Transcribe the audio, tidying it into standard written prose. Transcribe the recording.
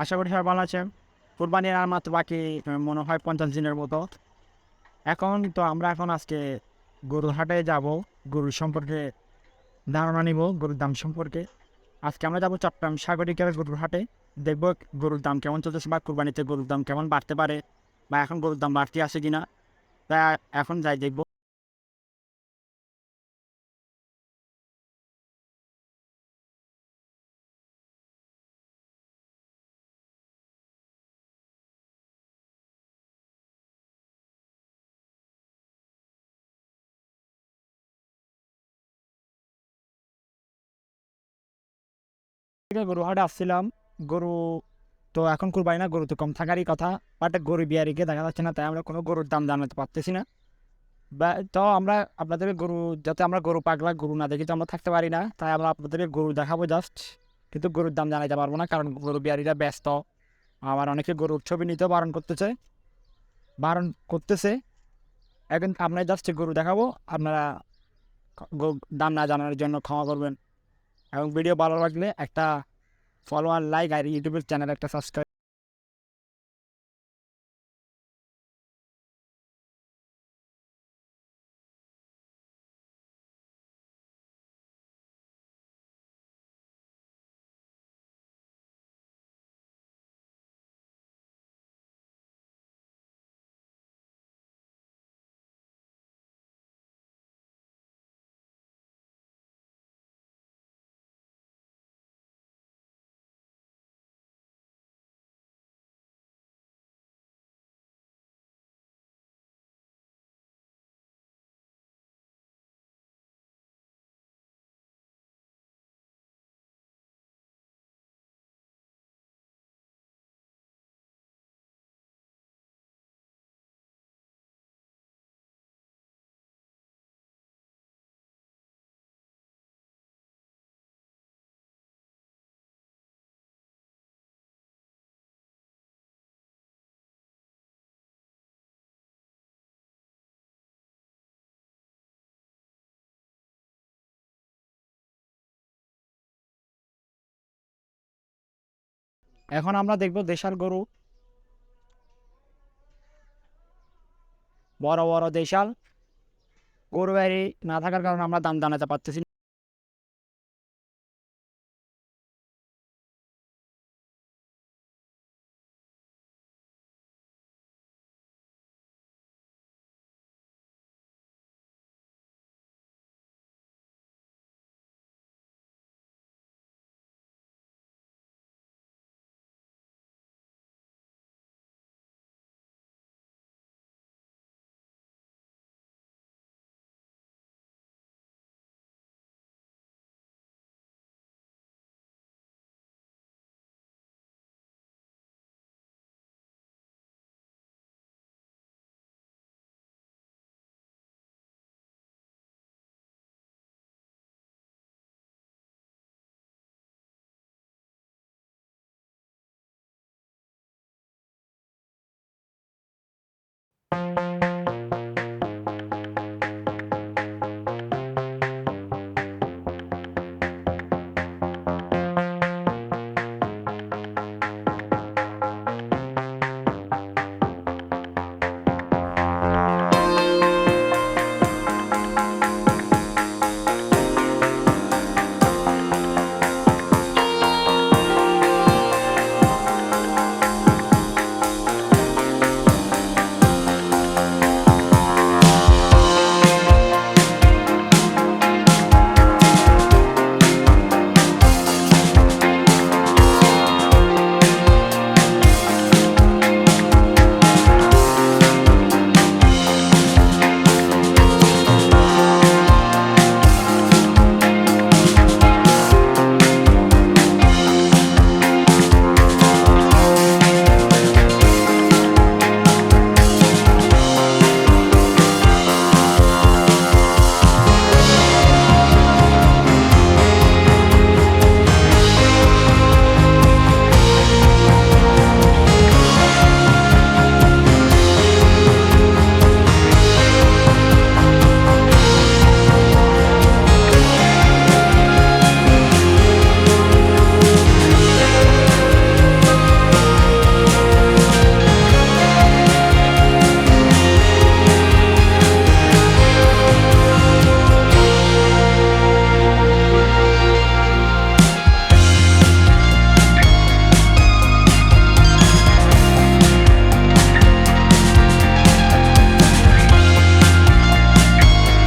আশা করি সবাই ভালো আছেন। কোরবানির আর মাত্র বাকি মনে হয় 50 দিনের মতো। আমরা আজকে গরুর হাটে যাব, গরুর সম্পর্কে ধারণা নিব, গরুর দাম সম্পর্কে। আজকে আমরা যাব চট্টগ্রাম সাগরিকার গরুর হাটে, দেখব গরুর দাম কেমন চলতেছে বা কোরবানিতে গরুর দাম কেমন বাড়তে পারে বা এখন গরুর দাম বাড়তি আছে কিনা। তা এখন যাই দেখব। গরু হাটে আসছিলাম। গরু তো এখন কুরবানি না, গরু তো কম থাকারই কথা, বাট গরু বিয়ারিকে দেখা যাচ্ছে না, তাই আমরা কোনো গরুর দাম জানাতে পারতেছি না। বা তো আমরা আপনাদেরকে গরু, যাতে আমরা গরু পাগলা গরু না দেখি তো আমরা থাকতে পারি না, তাই আমরা আপনাদেরকে গরু দেখাবো জাস্ট, কিন্তু গরুর দাম জানাইতে পারবো না, কারণ গরু বিহারীরা ব্যস্ত। আবার অনেকে গরুর ছবি নিতেও বারণ করতেছে। এখন আমরা জাস্ট গরু দেখাবো, আপনারা দাম না জানার জন্য ক্ষমা করবেন। এবং ভিডিও ভালো লাগলে একটা ফলো আর লাইক, আর ইউটিউবের চ্যানেল একটা সাবস্ক্রাইব। এখন আমরা দেখবো দেশাল গরু, বড় বড় দেশাল গরু গাড়ি না থাকার কারণে আমরা দাম জানাতে পারতেছি না।